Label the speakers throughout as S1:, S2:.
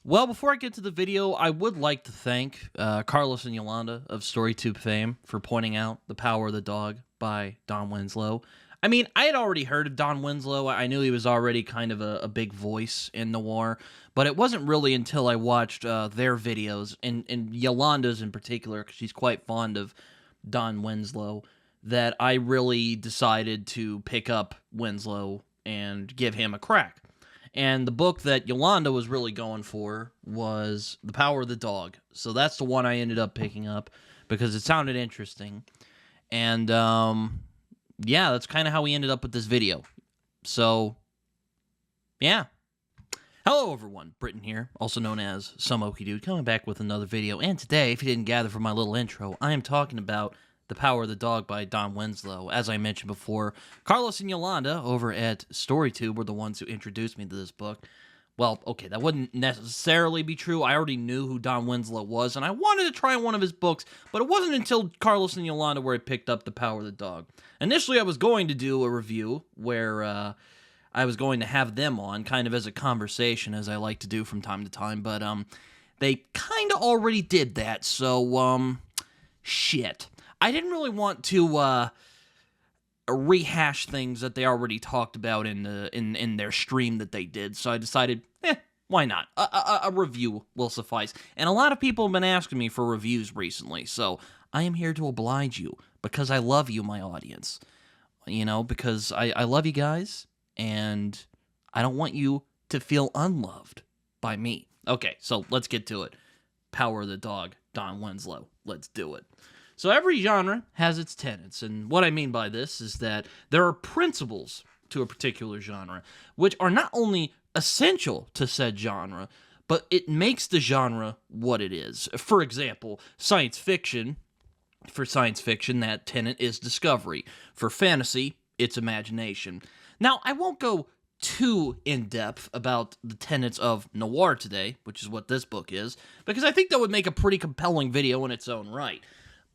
S1: Well, before I get to the video, I would like to thank Carlos and Yolanda of StoryTube fame for pointing out The Power of the Dog by Don Winslow. I mean, I had already heard of Don Winslow. I knew he was already kind of a big voice in noir, but it wasn't really until I watched their videos, and Yolanda's in particular, because she's quite fond of Don Winslow, that I really decided to pick up Winslow and give him a crack. And the book that Yolanda was really going for was The Power of the Dog. So that's the one I ended up picking up because it sounded interesting. And, yeah, that's kind of how we ended up with this video. So, yeah. Hello, everyone. Britton here, also known as Some Okie Dude, coming back with another video. And today, if you didn't gather from my little intro, I am talking about The Power of the Dog by Don Winslow. As I mentioned before, Carlos and Yolanda over at StoryTube were the ones who introduced me to this book. Well, okay, that wouldn't necessarily be true. I already knew who Don Winslow was, and I wanted to try one of his books, but it wasn't until Carlos and Yolanda where I picked up The Power of the Dog. Initially, I was going to do a review where I was going to have them on, kind of as a conversation, as I like to do from time to time, but they kind of already did that, so, shit. I didn't really want to rehash things that they already talked about in their stream that they did, so I decided, why not? A review will suffice. And a lot of people have been asking me for reviews recently, so I am here to oblige you, because I love you, my audience. You know, because I love you guys, and I don't want you to feel unloved by me. Okay, so let's get to it. Power of the Dog, Don Winslow. Let's do it. So every genre has its tenets, and what I mean by this is that there are principles to a particular genre, which are not only essential to said genre, but it makes the genre what it is. For example, science fiction. For science fiction, that tenet is discovery. For fantasy, it's imagination. Now, I won't go too in-depth about the tenets of noir today, which is what this book is, because I think that would make a pretty compelling video in its own right.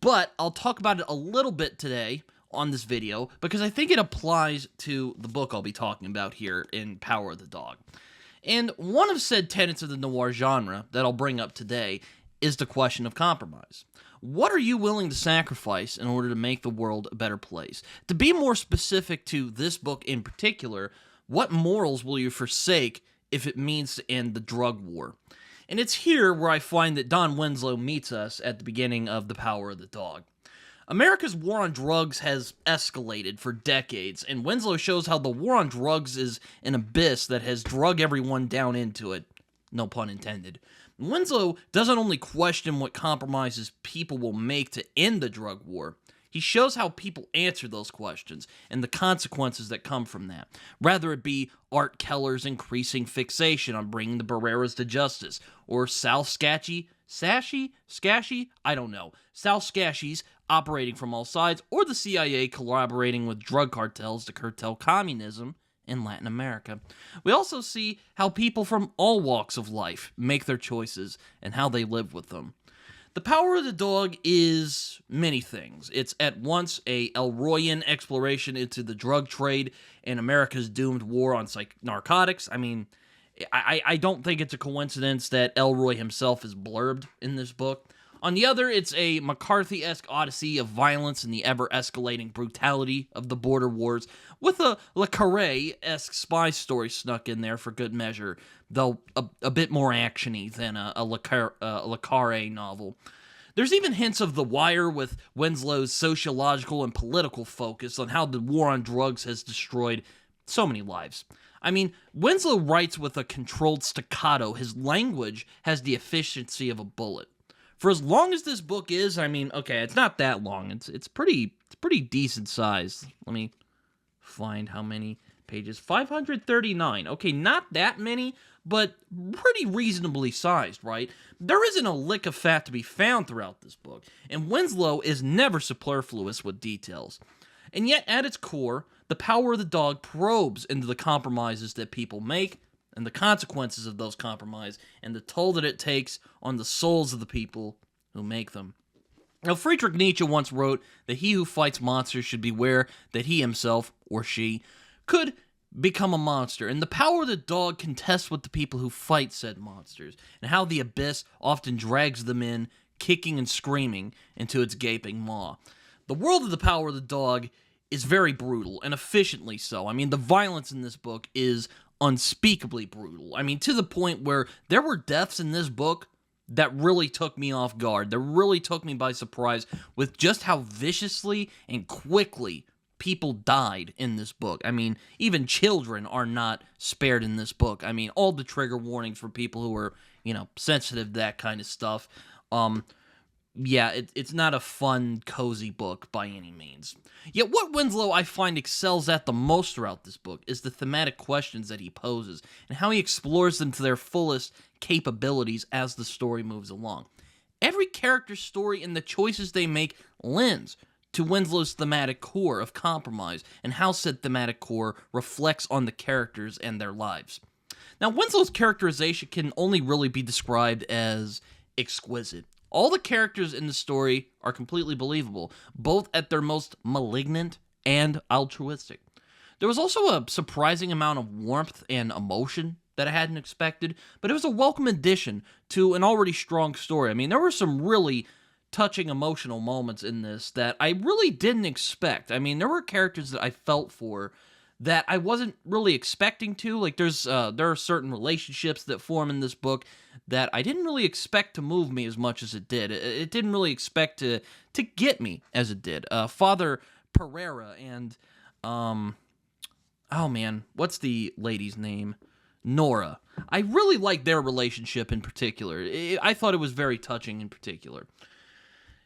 S1: But I'll talk about it a little bit today on this video because I think it applies to the book I'll be talking about here in Power of the Dog. And one of said tenets of the noir genre that I'll bring up today is the question of compromise. What are you willing to sacrifice in order to make the world a better place? To be more specific to this book in particular, what morals will you forsake if it means to end the drug war? And it's here where I find that Don Winslow meets us at the beginning of The Power of the Dog. America's war on drugs has escalated for decades, and Winslow shows how the war on drugs is an abyss that has drug everyone down into it. No pun intended. Winslow doesn't only question what compromises people will make to end the drug war, he shows how people answer those questions and the consequences that come from that. Rather it be Art Keller's increasing fixation on bringing the Barreras to justice, or Sal Scashy, I don't know, Sal Scashy's operating from all sides, or the CIA collaborating with drug cartels to curtail communism in Latin America. We also see how people from all walks of life make their choices and how they live with them. The Power of the Dog is many things. It's at once a Elroyan exploration into the drug trade and America's doomed war on narcotics. I mean, I don't think it's a coincidence that Elroy himself is blurbed in this book. On the other, it's a McCarthy-esque odyssey of violence and the ever-escalating brutality of the border wars, with a Le Carre-esque spy story snuck in there for good measure, though a bit more actiony than a Le Carre novel. There's even hints of The Wire with Winslow's sociological and political focus on how the war on drugs has destroyed so many lives. I mean, Winslow writes with a controlled staccato. His language has the efficiency of a bullet. For as long as this book is, I mean, okay, it's not that long. It's pretty decent size. Let me find how many pages. 539. Okay, not that many, but pretty reasonably sized, right? There isn't a lick of fat to be found throughout this book, and Winslow is never superfluous with details. And yet, at its core, The Power of the Dog probes into the compromises that people make, and the consequences of those compromises, and the toll that it takes on the souls of the people who make them. Now, Friedrich Nietzsche once wrote that he who fights monsters should beware that he himself, or she, could become a monster, and the power of the dog contests with the people who fight said monsters, and how the abyss often drags them in, kicking and screaming into its gaping maw. The world of the power of the dog is very brutal, and efficiently so. I mean, the violence in this book is unspeakably brutal. I mean, to the point where there were deaths in this book that really took me off guard. That really took me by surprise with just how viciously and quickly people died in this book. I mean, even children are not spared in this book. I mean, all the trigger warnings for people who are, sensitive to that kind of stuff. Yeah, it's not a fun, cozy book by any means. Yet what Winslow I find excels at the most throughout this book is the thematic questions that he poses, and how he explores them to their fullest capabilities as the story moves along. Every character's story and the choices they make lends to Winslow's thematic core of compromise, and how said thematic core reflects on the characters and their lives. Now, Winslow's characterization can only really be described as exquisite. All the characters in the story are completely believable, both at their most malignant and altruistic. There was also a surprising amount of warmth and emotion that I hadn't expected, but it was a welcome addition to an already strong story. I mean, there were some really touching emotional moments in this that I really didn't expect. I mean, there were characters that I felt for that I wasn't really expecting to. Like, there are certain relationships that form in this book that I didn't really expect to move me as much as it did. It didn't really expect to get me as it did. Father Pereira and, oh man, what's the lady's name? Nora. I really liked their relationship in particular. I thought it was very touching in particular.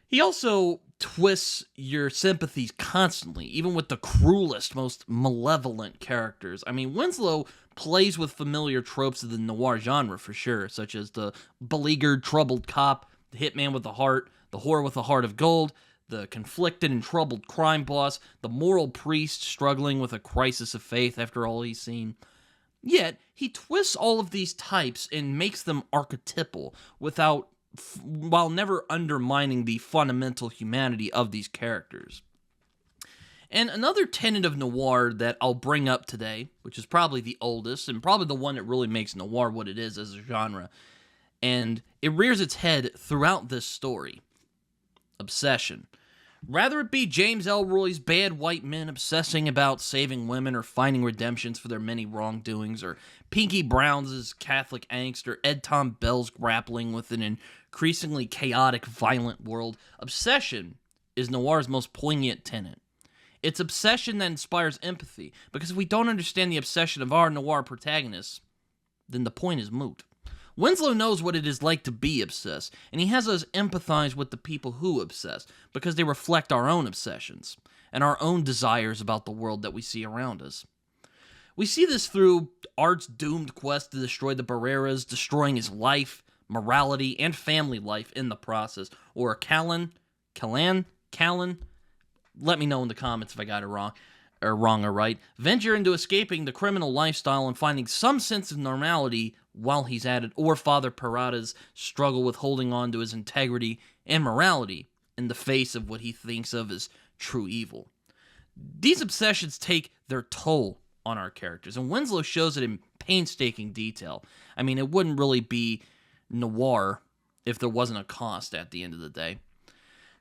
S1: He also twists your sympathies constantly, even with the cruelest, most malevolent characters. I mean, Winslow plays with familiar tropes of the noir genre for sure, such as the beleaguered, troubled cop, the hitman with a heart, the whore with a heart of gold, the conflicted and troubled crime boss, the moral priest struggling with a crisis of faith after all he's seen. Yet, he twists all of these types and makes them archetypal while never undermining the fundamental humanity of these characters. And another tenet of noir that I'll bring up today, which is probably the oldest, and probably the one that really makes noir what it is as a genre, and it rears its head throughout this story: obsession. Rather it be James Ellroy's bad white men obsessing about saving women or finding redemptions for their many wrongdoings, or Pinky Brown's Catholic angst, or Ed Tom Bell's grappling with an increasingly chaotic, violent world, obsession is noir's most poignant tenet. It's obsession that inspires empathy, because if we don't understand the obsession of our noir protagonists, then the point is moot. Winslow knows what it is like to be obsessed, and he has us empathize with the people who obsess, because they reflect our own obsessions, and our own desires about the world that we see around us. We see this through Art's doomed quest to destroy the Barreras, destroying his life, morality, and family life in the process, or Callan, let me know in the comments if I got it wrong or right, venture into escaping the criminal lifestyle and finding some sense of normality while he's at it, or Father Parada's struggle with holding on to his integrity and morality in the face of what he thinks of as true evil. These obsessions take their toll on our characters, and Winslow shows it in painstaking detail. I mean, it wouldn't really be noir if there wasn't a cost at the end of the day.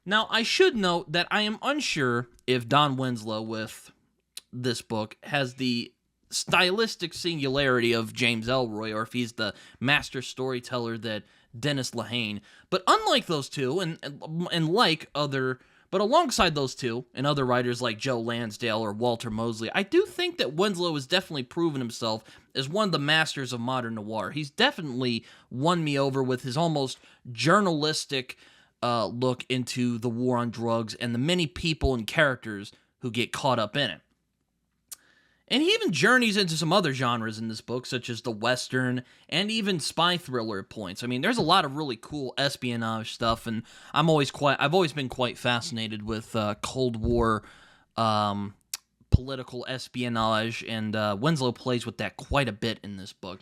S1: Now, I should note that I am unsure if Don Winslow, with this book, has the stylistic singularity of James Ellroy, or if he's the master storyteller that Dennis Lehane. But unlike those two, but alongside those two, and other writers like Joe Lansdale or Walter Mosley, I do think that Winslow has definitely proven himself as one of the masters of modern noir. He's definitely won me over with his almost journalistic look into the war on drugs and the many people and characters who get caught up in it. And he even journeys into some other genres in this book, such as the Western and even spy thriller at points. I mean, there's a lot of really cool espionage stuff, and I've always been quite fascinated with Cold War political espionage, and Winslow plays with that quite a bit in this book.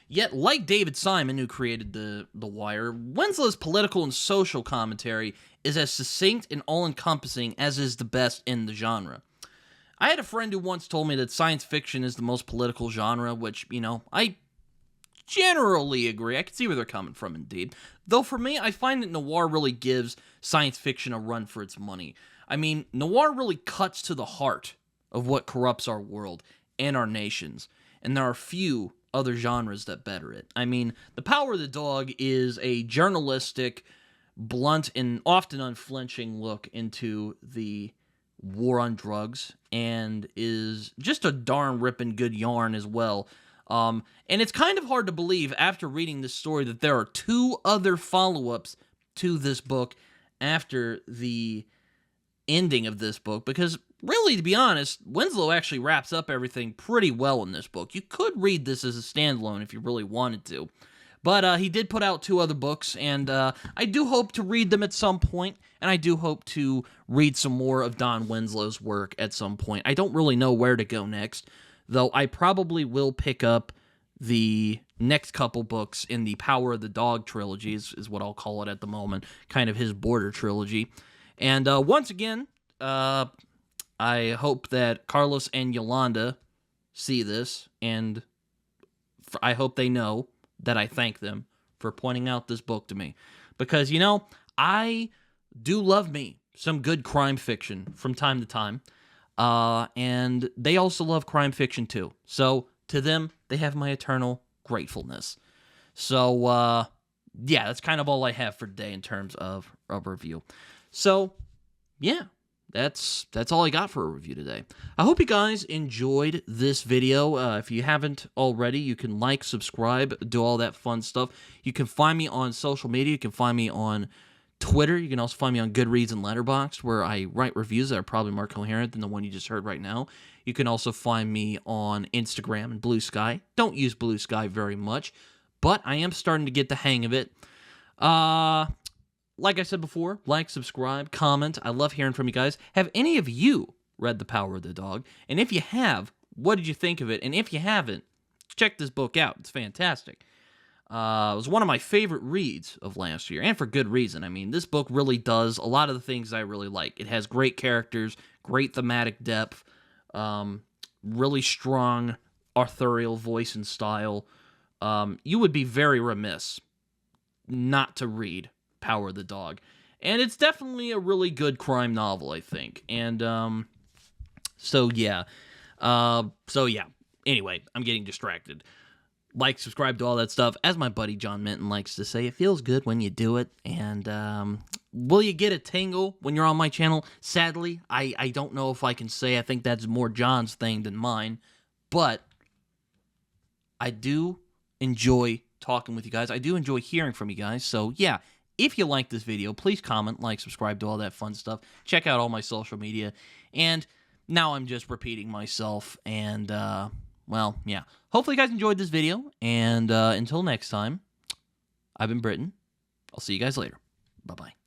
S1: Yet, like David Simon, who created The Wire, Winslow's political and social commentary is as succinct and all-encompassing as is the best in the genre. I had a friend who once told me that science fiction is the most political genre, which, you know, I generally agree. I can see where they're coming from, indeed. Though for me, I find that noir really gives science fiction a run for its money. I mean, noir really cuts to the heart of what corrupts our world and our nations, and there are few other genres that better it. I mean, The Power of the Dog is a journalistic, blunt, and often unflinching look into the war on drugs, and is just a darn ripping good yarn as well. And it's kind of hard to believe after reading this story that there are 2 other follow-ups to this book after the ending of this book, because really, to be honest, Winslow actually wraps up everything pretty well in this book. You could read this as a standalone if you really wanted to. But he did put out 2 other books, and I do hope to read them at some point, and I do hope to read some more of Don Winslow's work at some point. I don't really know where to go next, though I probably will pick up the next couple books in the Power of the Dog trilogy, is what I'll call it at the moment, kind of his border trilogy. And once again, I hope that Carlos and Yolanda see this, and I hope they know that I thank them for pointing out this book to me. Because, you know, I do love me some good crime fiction from time to time, and they also love crime fiction too. So, to them, they have my eternal gratefulness. So, yeah, that's kind of all I have for today in terms of a review. So, yeah, that's all I got for a review today. I hope you guys enjoyed this video. If you haven't already, you can like, subscribe, do all that fun stuff. You can find me on social media. You can find me on Twitter. You can also find me on Goodreads and Letterboxd, where I write reviews that are probably more coherent than the one you just heard right now. You can also find me on Instagram and Blue Sky. Don't use Blue Sky very much, but I am starting to get the hang of it. Like I said before, like, subscribe, comment. I love hearing from you guys. Have any of you read The Power of the Dog? And if you have, what did you think of it? And if you haven't, check this book out. It's fantastic. It was one of my favorite reads of last year, and for good reason. I mean, this book really does a lot of the things I really like. It has great characters, great thematic depth, really strong authorial voice and style. You would be very remiss not to read Power of the Dog. And it's definitely a really good crime novel, I think. And, so yeah. Anyway, I'm getting distracted. Like, subscribe to all that stuff. As my buddy John Minton likes to say, it feels good when you do it. And, will you get a tingle when you're on my channel? Sadly, I don't know if I can say. I think that's more John's thing than mine. But I do enjoy talking with you guys. I do enjoy hearing from you guys. So, yeah. If you like this video, please comment, like, subscribe, do all that fun stuff. Check out all my social media. And now I'm just repeating myself. And, well, yeah. Hopefully you guys enjoyed this video. And until next time, I've been Britton. I'll see you guys later. Bye-bye.